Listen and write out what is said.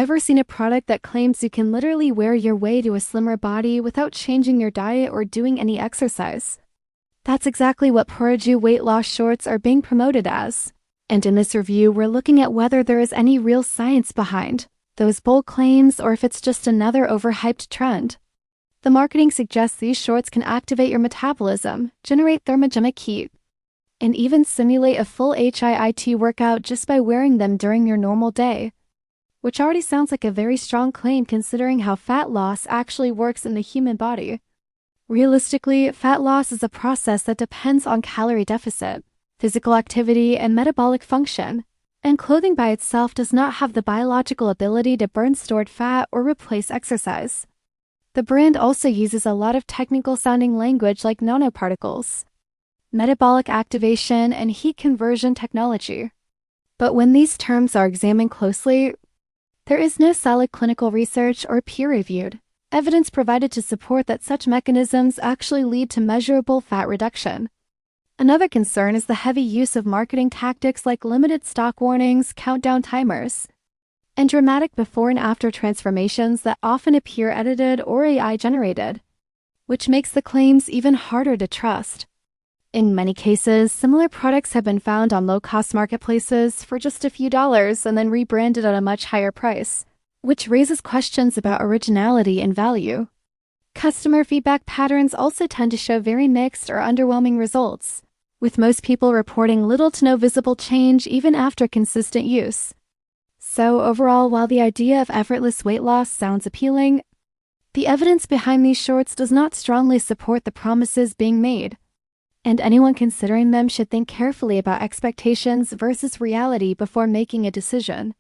Ever seen a product that claims you can literally wear your way to a slimmer body without changing your diet or doing any exercise? That's exactly what Pauraju Weight Loss shorts are being promoted as. And in this review, we're looking at whether there is any real science behind those bold claims or if it's just another overhyped trend. The marketing suggests these shorts can activate your metabolism, generate thermogenic heat, and even simulate a full HIIT workout just by wearing them during your normal day. Which already sounds like a very strong claim considering how fat loss actually works in the human body. Realistically, fat loss is a process that depends on calorie deficit, physical activity, and metabolic function, and clothing by itself does not have the biological ability to burn stored fat or replace exercise. The brand also uses a lot of technical-sounding language like nanoparticles, metabolic activation, and heat conversion technology. But when these terms are examined closely, there is no solid clinical research or peer-reviewed evidence provided to support that such mechanisms actually lead to measurable fat reduction. Another concern is the heavy use of marketing tactics like limited stock warnings, countdown timers, and dramatic before and after transformations that often appear edited or AI-generated, which makes the claims even harder to trust. In many cases, similar products have been found on low-cost marketplaces for just a few dollars and then rebranded at a much higher price, which raises questions about originality and value. Customer feedback patterns also tend to show very mixed or underwhelming results, with most people reporting little to no visible change even after consistent use. So overall, while the idea of effortless weight loss sounds appealing, the evidence behind these shorts does not strongly support the promises being made. And anyone considering them should think carefully about expectations versus reality before making a decision.